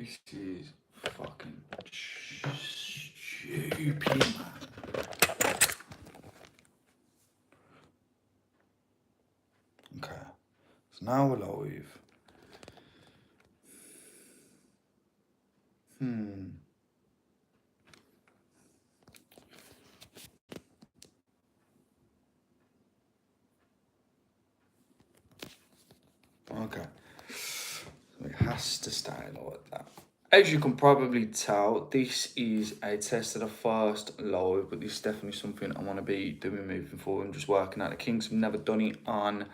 This is fucking stupid, man. Okay, so now we're live. Okay, so it has to stay like that. As you can probably tell, this is a test of the first live, but this is definitely something I want to be doing moving forward. I'm just working out the kinks. I've never done it on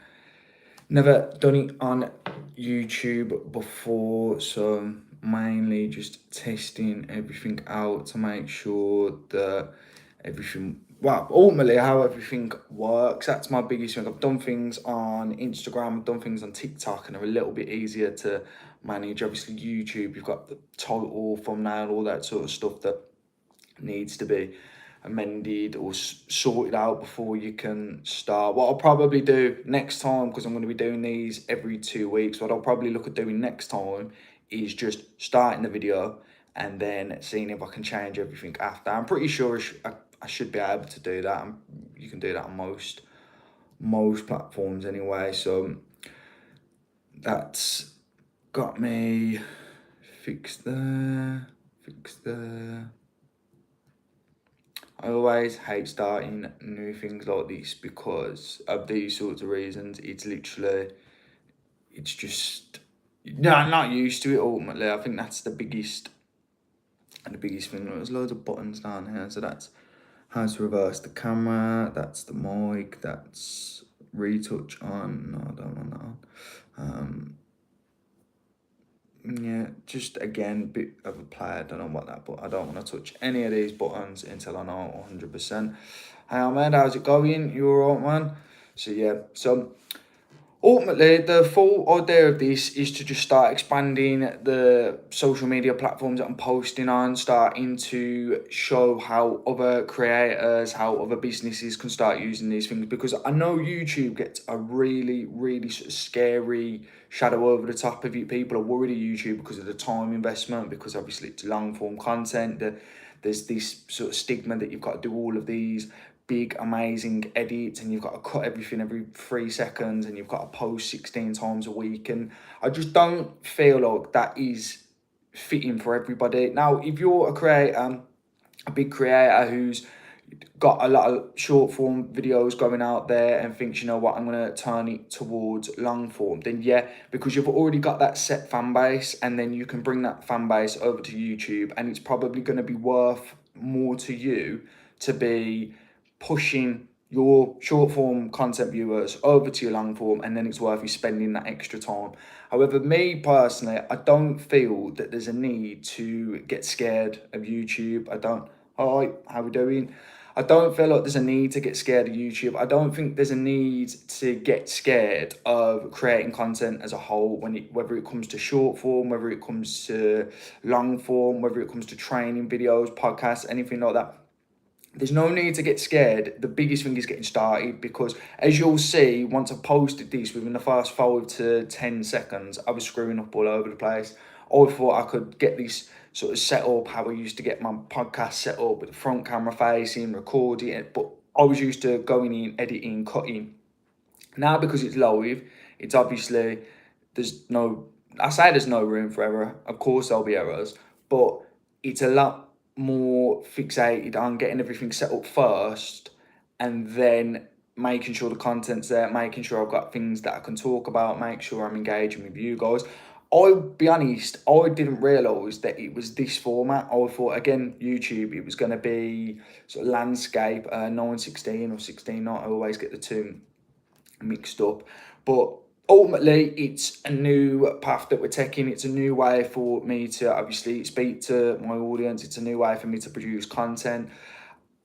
YouTube before, so mainly just testing everything out to make sure that everything, well, ultimately how everything works. That's my biggest thing. I've done things on Instagram, I've done things on TikTok, and they're a little bit easier to manage. Obviously YouTube, you've got the title, thumbnail, all that sort of stuff that needs to be amended or sorted out before you can start. What I'll probably do next time, because I'm going to be doing these every 2 weeks, what I'll probably look at doing next time is just starting the video and then seeing if I can change everything after. I'm pretty sure I should be able to do that. You can do that on most platforms anyway. So that's got me fixed there. I always hate starting new things like this because of these sorts of reasons. It's just, no, I'm not used to it ultimately. I think that's the biggest thing. There's loads of buttons down here. So that's how to reverse the camera, that's the mic, that's retouch on. No, I don't want that on. Yeah, just again, bit of a play. I don't know what that, but I don't want to touch any of these buttons until I know 100%. Hey Ahmed, how's it going? You alright, man? So yeah, so ultimately the full idea of this is to just start expanding the social media platforms that I'm posting on, starting to show how other creators, how other businesses can start using these things, because I know YouTube gets a really, really sort of scary shadow over the top of you. People are worried of YouTube because of the time investment, because obviously it's long form content. There's this sort of stigma that you've got to do all of these big amazing edits and you've got to cut everything every 3 seconds and you've got to post 16 times a week, and I just don't feel like that is fitting for everybody. Now if you're a creator, a big creator who's got a lot of short form videos going out there and thinks, you know what, I'm going to turn it towards long form, then yeah, because you've already got that set fan base, and then you can bring that fan base over to YouTube, and it's probably going to be worth more to you to be pushing your short form content viewers over to your long form, and then it's worth you spending that extra time. However, me personally, I don't feel that there's a need to get scared of YouTube. Hi, how we doing? I don't feel like there's a need to get scared of YouTube. I don't think there's a need to get scared of creating content as a whole, whether it comes to short form, whether it comes to long form, whether it comes to training videos, podcasts, anything like that. There's no need to get scared. The biggest thing is getting started, because as you'll see, once I posted this, within the first 5 to 10 seconds, I was screwing up all over the place. I thought I could get this sort of set up how I used to get my podcast set up, with the front camera facing, recording it, but I was used to going in, editing, cutting. Now, because it's live, it's obviously, there's no room for error. Of course there'll be errors, but it's a lot more fixated on getting everything set up first and then making sure the content's there, making sure I've got things that I can talk about, make sure I'm engaging with you guys. I'll be honest, I didn't realise that it was this format. I thought, again, YouTube, it was going to be sort of landscape, 9:16 or 16. I always get the two mixed up, but ultimately it's a new path that we're taking. It's a new way for me to obviously speak to my audience. It's a new way for me to produce content,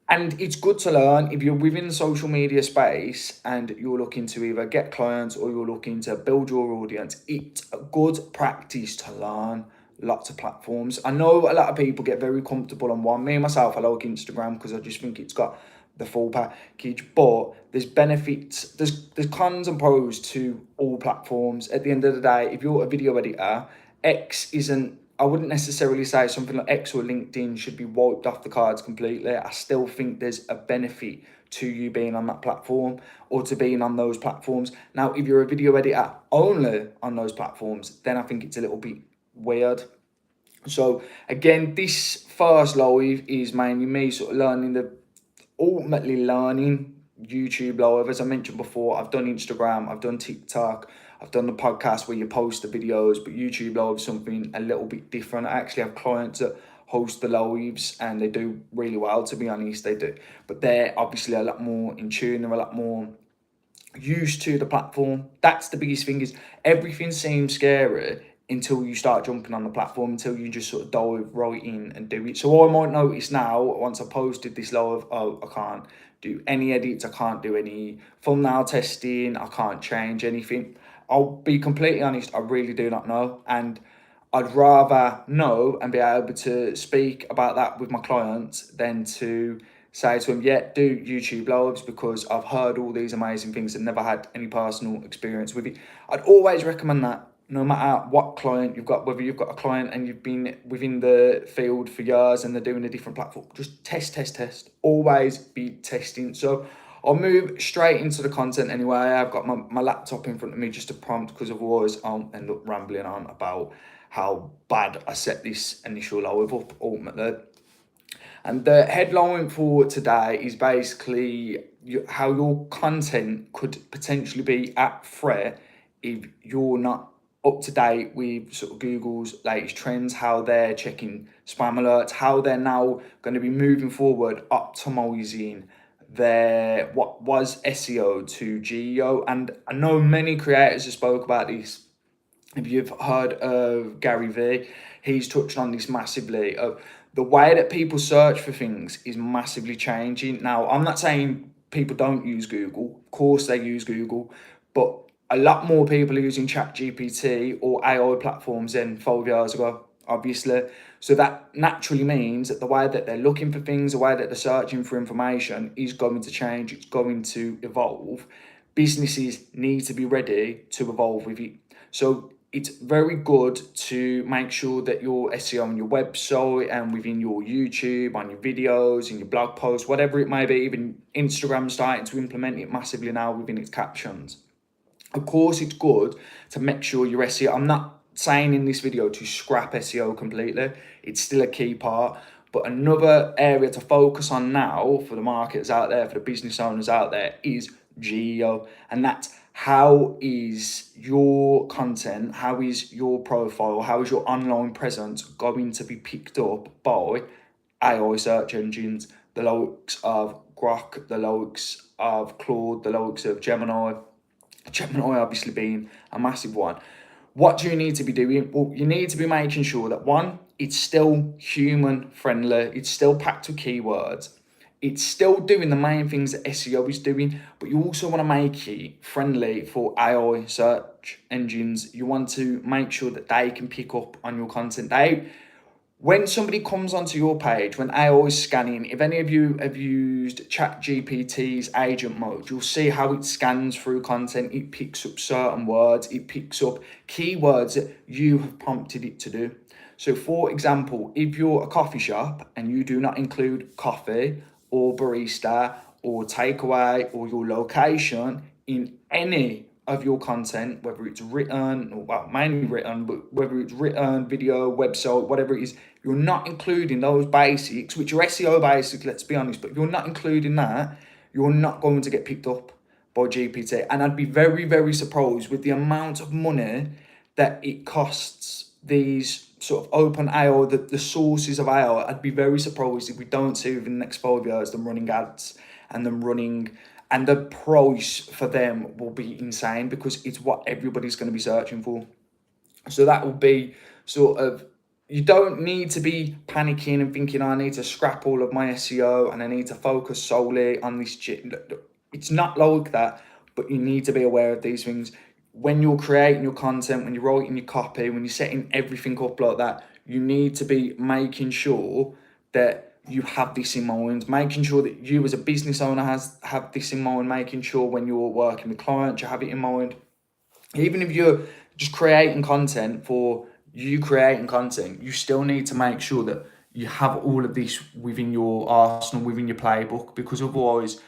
and it's good to learn. If you're within the social media space and you're looking to either get clients or you're looking to build your audience, it's a good practice to learn lots of platforms. I know a lot of people get very comfortable on one. Me myself, I like Instagram because I just think it's got the full package, but there's benefits, there's cons and pros to all platforms. At the end of the day, if you're a video editor, X isn't I wouldn't necessarily say something like X or LinkedIn should be wiped off the cards completely. I still think there's a benefit to you being on that platform or to being on those platforms. Now, if you're a video editor only on those platforms, then I think it's a little bit weird. So again, this first live is mainly me sort of ultimately learning YouTube live. As I mentioned before, I've done Instagram, I've done TikTok, I've done the podcast where you post the videos, but YouTube live is something a little bit different. I actually have clients that host the lives and they do really well, to be honest, they do. But they're obviously a lot more in tune, they're a lot more used to the platform. That's the biggest thing, is everything seems scary until you start jumping on the platform, until you just sort of dive right in and do it. So I might notice now, once I posted this live, oh, I can't do any edits, I can't do any thumbnail testing, I can't change anything. I'll be completely honest, I really do not know. And I'd rather know and be able to speak about that with my clients than to say to them, yeah, do YouTube lives, because I've heard all these amazing things and never had any personal experience with it. I'd always recommend that, no matter what client you've got, whether you've got a client and you've been within the field for years and they're doing a different platform, just test. Always be testing. So I'll move straight into the content anyway. I've got my laptop in front of me just to prompt, because otherwise I'll end up rambling on about how bad I set this initial live up ultimately. And the headline for today is basically how your content could potentially be at threat if you're not up to date with sort of Google's latest trends, how they're checking spam alerts, how they're now going to be moving forward, optimizing their what was SEO to GEO. And I know many creators have spoke about this. If you've heard of Gary Vee, he's touched on this massively. Of the way that people search for things is massively changing. Now, I'm not saying people don't use Google. Of course they use Google, but a lot more people are using ChatGPT or AI platforms than 5 years ago, obviously. So that naturally means that the way that they're looking for things, the way that they're searching for information is going to change. It's going to evolve. Businesses need to be ready to evolve with it. So it's very good to make sure that your SEO on your website and within your YouTube, on your videos, in your blog posts, whatever it may be, even Instagram starting to implement it massively now within its captions. Of course, it's good to make sure your SEO, I'm not saying in this video to scrap SEO completely, it's still a key part. But another area to focus on now for the marketers out there, for the business owners out there, is GEO. And that's how is your content, how is your profile, how is your online presence going to be picked up by AI search engines, the likes of Grok, the likes of Claude, the likes of Gemini obviously being a massive one. What do you need to be doing? Well, you need to be making sure that one, it's still human friendly, it's still packed with keywords, it's still doing the main things that SEO is doing, but you also want to make it friendly for AI search engines. You want to make sure that they can pick up on your content. When somebody comes onto your page, when AI is scanning, if any of you have used ChatGPT's agent mode, you'll see how it scans through content. It picks up certain words, it picks up keywords that you have prompted it to do. So for example, if you're a coffee shop and you do not include coffee or barista or takeaway or your location in any of your content, whether it's written, or well, mainly written, but whether it's written, video, website, whatever it is, you're not including those basics, which are SEO basics, let's be honest, but if you're not including that, you're not going to get picked up by GPT. And I'd be very, very surprised with the amount of money that it costs these sort of open AI, the sources of AI. I'd be very surprised if we don't see within the next 5 years them running ads and them running, and the price for them will be insane because it's what everybody's going to be searching for. So that will be sort of, you don't need to be panicking and thinking, I need to scrap all of my SEO and I need to focus solely on this. It's not like that, but you need to be aware of these things. When you're creating your content, when you're writing your copy, when you're setting everything up like that, you need to be making sure that you have this in mind, making sure that you as a business owner have this in mind, making sure when you're working with clients, you have it in mind. Even if you're just creating content for you creating content, you still need to make sure that you have all of this within your arsenal, within your playbook, because otherwise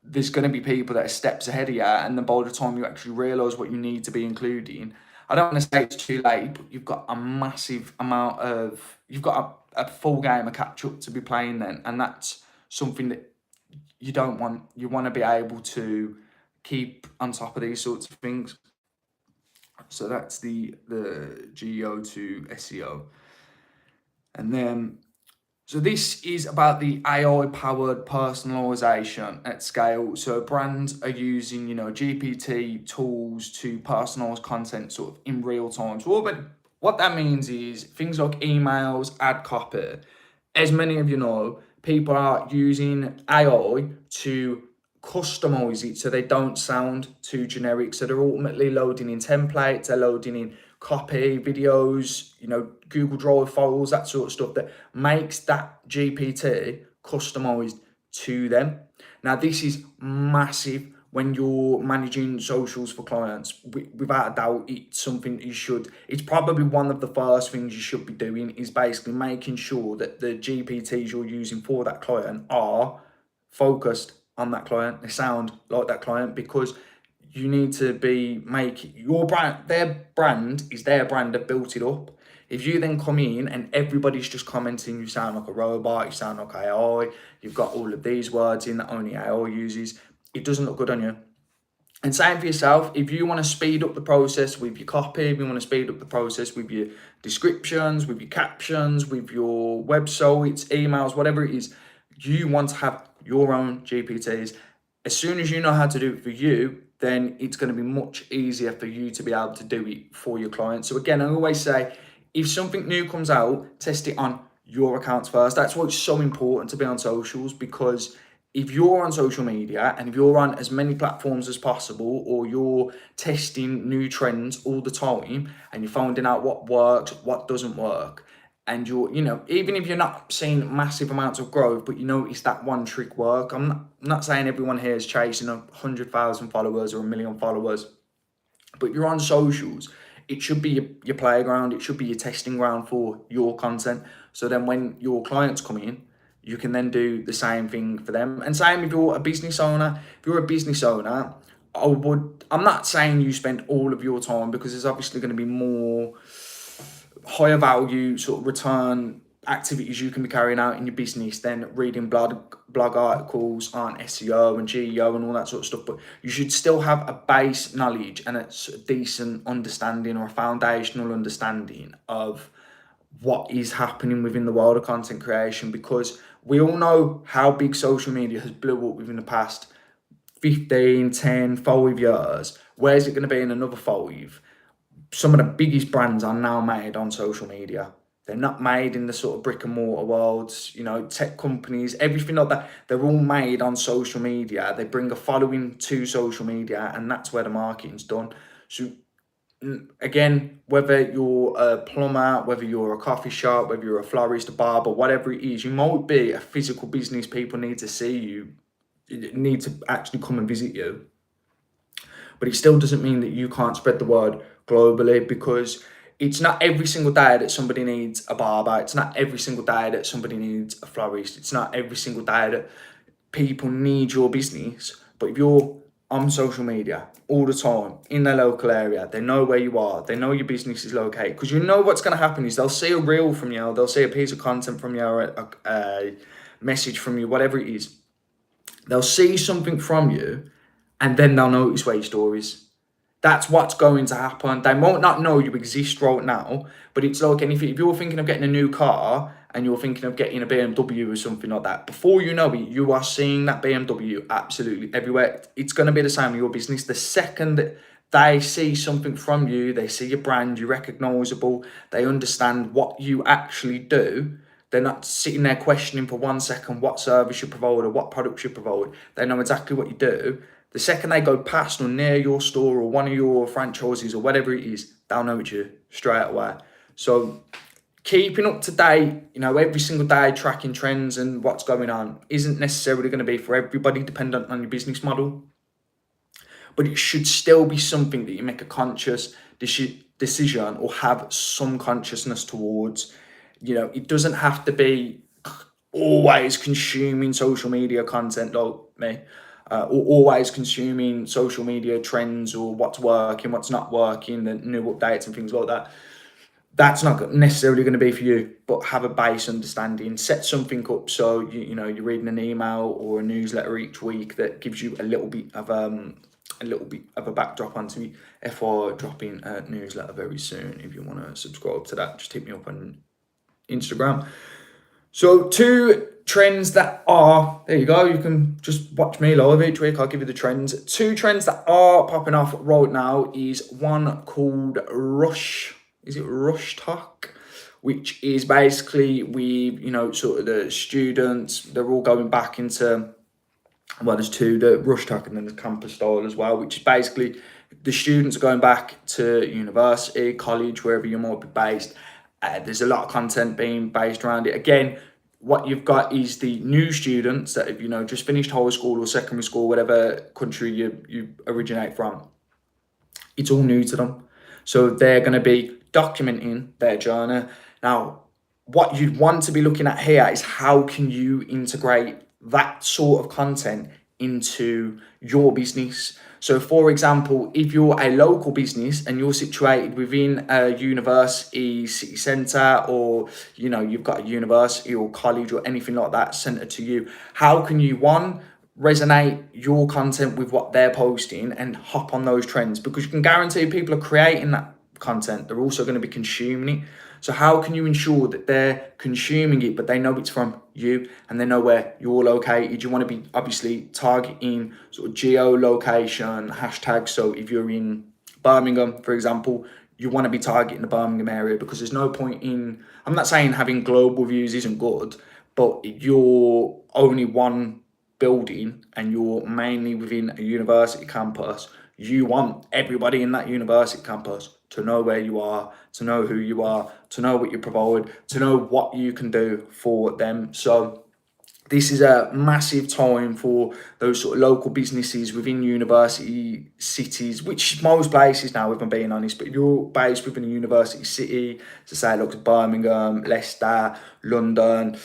there's going to be people that are steps ahead of you, and then by the time you actually realise what you need to be including, I don't want to say it's too late, but you've got a massive amount of, you've got a full game of catch up to be playing then, and that's something that you don't want. You want to be able to keep on top of these sorts of things. So that's the GEO to SEO. And then, so this is about the AI-powered personalisation at scale. So brands are using, GPT tools to personalise content sort of in real time. So what that means is things like emails, ad copy. As many of you know, people are using AI to customize it so they don't sound too generic. So they're ultimately loading in templates, they're loading in copy, videos, Google Drive files, that sort of stuff that makes that GPT customized to them. Now, this is massive when you're managing socials for clients. Without a doubt, it's something it's probably one of the first things you should be doing, is basically making sure that the GPTs you're using for that client are focused on that client. They sound like that client, because you need to be making your brand, their brand is their brand, they've built it up. If you then come in and everybody's just commenting, you sound like a robot, you sound like AI, you've got all of these words in that only AI uses, it doesn't look good on you. And same for yourself. If you want to speed up the process with your copy, if you want to speed up the process with your descriptions, with your captions, with your websites, emails, whatever it is, you want to have your own GPTs. As soon as you know how to do it for you, then it's going to be much easier for you to be able to do it for your clients. So again, I always say, if something new comes out, test it on your accounts first. That's why it's so important to be on socials, because if you're on social media and if you're on as many platforms as possible, or you're testing new trends all the time and you're finding out what works, what doesn't work, and you're, even if you're not seeing massive amounts of growth, but it's that one trick work. I'm not saying everyone here is chasing 100,000 followers or 1 million followers, but you're on socials. It should be your playground. It should be your testing ground for your content. So then when your clients come in, you can then do the same thing for them. And same if you're a business owner. If you're a business owner, I'm not saying you spend all of your time, because there's obviously going to be more higher value sort of return activities you can be carrying out in your business than reading blog articles on SEO and GEO and all that sort of stuff. But you should still have a base knowledge and a decent understanding, or a foundational understanding of what is happening within the world of content creation, because we all know how big social media has blew up within the past 15, 10, 5 years. Where's it going to be in another 5? Some of the biggest brands are now made on social media. They're not made in the sort of brick and mortar worlds, tech companies, everything like that. They're all made on social media. They bring a following to social media, and that's where the marketing's done. So again, whether you're a plumber, whether you're a coffee shop, whether you're a florist, a barber, whatever it is, you might be a physical business. People need to see you, need to actually come and visit you. But it still doesn't mean that you can't spread the word globally, because it's not every single day that somebody needs a barber. It's not every single day that somebody needs a florist. It's not every single day that people need your business. But if you're on social media all the time in their local area, they know where you are, they know your business is located, because what's going to happen is they'll see a reel from you, they'll see a piece of content from you, or a message from you, whatever it is. They'll see something from you, and then they'll notice where your store is. That's what's going to happen. They might not know you exist right now, but it's like anything. If you're thinking of getting a new car and you're thinking of getting a BMW or something like that, before you know it, you are seeing that BMW absolutely everywhere. It's going to be the same with your business. The second that they see something from you, they see your brand, you're recognisable, they understand what you actually do. They're not sitting there questioning for 1 second what service you provide or what products you provide. They know exactly what you do. The second they go past or near your store or one of your franchises or whatever it is, they'll know it's you straight away. So keeping up to date, every single day, tracking trends and what's going on isn't necessarily going to be for everybody, dependent on your business model. but it should still be something that you make a conscious decision or have some consciousness towards. You know, it doesn't have to be always consuming social media content like me, or always consuming social media trends or what's working, what's not working, the new updates and things like that. That's not necessarily going to be for you, but have a base understanding. Set something up so you know you're reading an email or a newsletter each week that gives you a little bit of a backdrop onto me. FYI, dropping a newsletter very soon. If you want to subscribe to that, just hit me up on Instagram. So 2 trends that are, there you go, you can just watch me live each week, I'll give you the trends. 2 trends that are popping off right now is one called Rush Talk, which is basically you know, sort of the students, they're all going back into, well, there's 2, the Rush Talk and then the campus style as well, which is basically the students are going back to university, college, wherever you might be based. There's a lot of content being based around it. Again, what you've got is the new students that have, you know, just finished high school or secondary school, whatever country you originate from. It's all new to them. So they're going to be documenting their journey. Now, what you'd want to be looking at here is how can you integrate that sort of content into your business. So for example, if you're a local business and you're situated within a university city centre, or you know, you've got a university or college or anything like that centred to you, how can you, one, resonate your content with what they're posting and hop on those trends? Because you can guarantee people are creating that content, they're also going to be consuming it. So how can you ensure that they're consuming it, but they know it's from you and they know where you're located? You want to be obviously targeting sort of geolocation hashtags. So if you're in Birmingham, for example, you want to be targeting the Birmingham area, because there's no point in, I'm not saying having global views isn't good, but if you're only one building and you're mainly within a university campus, you want everybody in that university campus to know where you are, to know who you are, to know what you provide, to know what you can do for them. So this is a massive time for those sort of local businesses within university cities, which most places now, if I'm being honest, but if you're based within a university city, so say look, Birmingham, Leicester, London,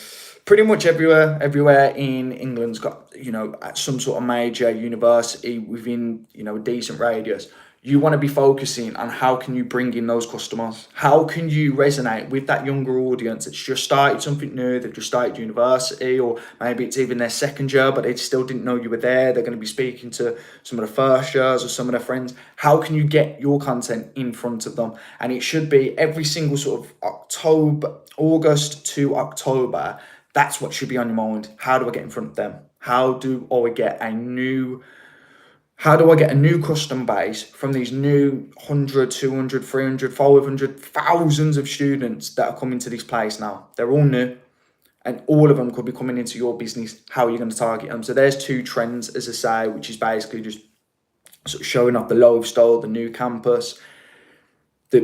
pretty much everywhere in England's got, you know, some sort of major university within, you know, a decent radius. You want to be focusing on how can you bring in those customers? How can you resonate with that younger audience that's just started something new, they've just started university, or maybe it's even their second year, but they still didn't know you were there. They're going to be speaking to some of the first years or some of their friends. How can you get your content in front of them? And it should be every single sort of August to October. That's what should be on your mind. How do I get in front of them? How do I get a new custom base from these new 100, 200, 300, 500, thousands of students that are coming to this place now? They're all new and all of them could be coming into your business. How are you going to target them? So there's 2 trends, as I say, which is basically just sort of showing off the lifestyle, the new campus, the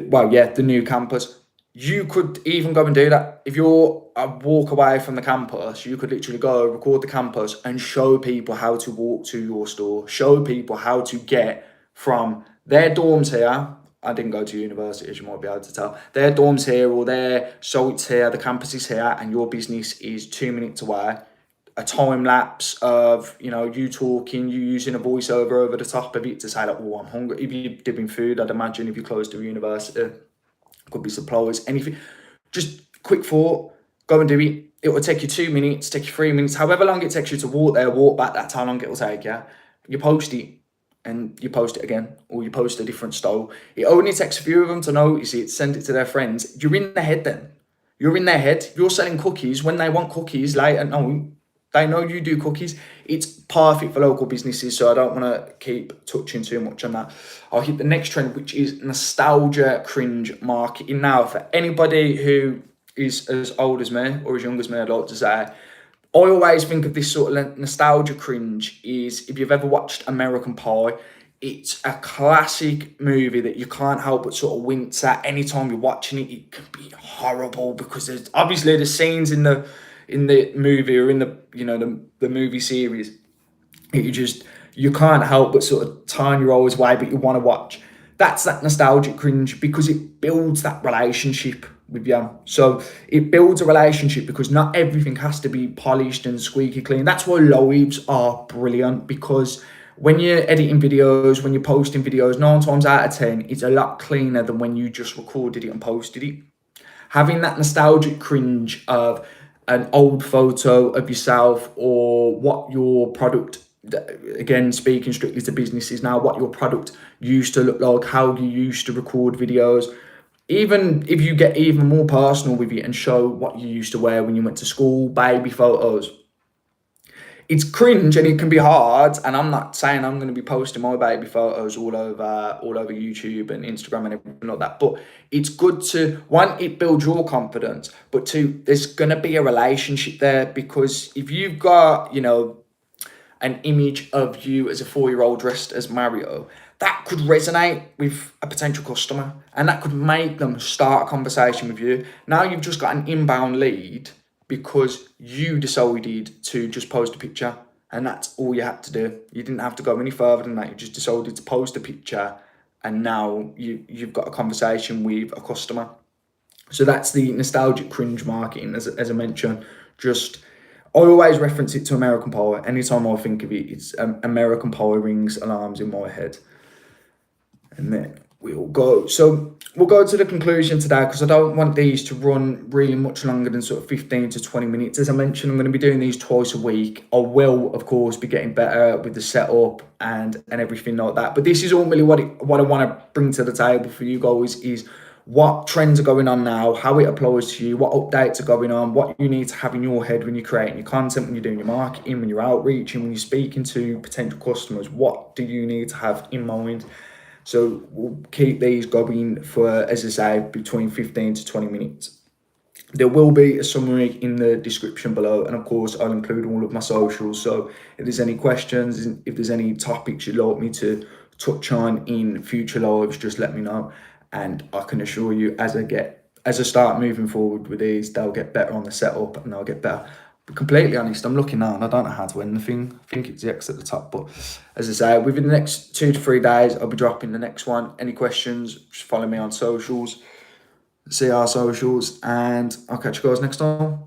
new campus. You could even go and do that. If you're a walk away from the campus, you could literally go record the campus and show people how to walk to your store, show people how to get from their dorms here. I didn't go to university, as you might be able to tell. Their dorms here or their sites here, the campus is here, and your business is 2 minutes away. A time lapse of, you know, you talking, you using a voiceover over the top of it to say like, oh, I'm hungry. If you're dipping food, I'd imagine if you're close to a university, could be suppliers, anything. Just quick thought, go and do it. It will take you 2 minutes, take you 3 minutes, however long it takes you to walk there, walk back, that's how long it will take you. You post it and you post it again, or you post a different style. It only takes a few of them to notice it, send it to their friends. You're in their head then. You're in their head. You're selling cookies when they want cookies later. No, they know you do cookies. It's perfect for local businesses, so I don't want to keep touching too much on that. I'll hit the next trend, which is nostalgia cringe marketing. Now, for anybody who is as old as me or as young as me, I'd like to say, I always think of this sort of nostalgia cringe is, if you've ever watched American Pie, it's a classic movie that you can't help but sort of wince at. Anytime you're watching it, it can be horrible because there's obviously the scenes in the movie or in the, you know, the movie series, you can't help but sort of turn your eyes away, but you want to watch. That's that nostalgic cringe, because it builds that relationship with you. So it builds a relationship because not everything has to be polished and squeaky clean. That's why lives are brilliant, because when you're editing videos, when you're posting videos, 9 times out of 10, it's a lot cleaner than when you just recorded it and posted it. Having that nostalgic cringe of an old photo of yourself, or what your product, again speaking strictly to businesses now, what your product used to look like, how you used to record videos, even if you get even more personal with it and show what you used to wear when you went to school, baby photos. It's cringe and it can be hard, and I'm not saying I'm going to be posting my baby photos all over YouTube and Instagram and everything like that, but it's good to, one, it builds your confidence, but two, there's going to be a relationship there, because if you've got, you know, an image of you as a 4-year-old dressed as Mario, that could resonate with a potential customer, and that could make them start a conversation with you. Now you've just got an inbound lead because you decided to just post a picture, and that's all you had to do. You didn't have to go any further than that. You just decided to post a picture, and now you've got a conversation with a customer. So that's the nostalgic cringe marketing, as I mentioned. Just, I always reference it to American Pie. Anytime I think of it, it's American Pie rings alarms in my head. And then we'll go. So we'll go to the conclusion today, because I don't want these to run really much longer than sort of 15 to 20 minutes. As I mentioned, I'm going to be doing these twice a week. I will, of course, be getting better with the setup and everything like that. But this is ultimately what I want to bring to the table for you guys, is what trends are going on now, how it applies to you, what updates are going on, what you need to have in your head when you're creating your content, when you're doing your marketing, when you're outreaching, when you're speaking to potential customers. What do you need to have in mind? So we'll keep these going for, as I say, between 15 to 20 minutes. There will be a summary in the description below, and of course I'll include all of my socials. So if there's any questions, if there's any topics you'd like me to touch on in future lives, just let me know. And I can assure you, as I start moving forward with these, they'll get better on the setup, and they'll get better. But completely honest, I'm looking now and I don't know how to end the thing. I think it's the X at the top. But as I say, within the next 2 to 3 days, I'll be dropping the next one. Any questions, just follow me on socials, see our socials, and I'll catch you guys next time.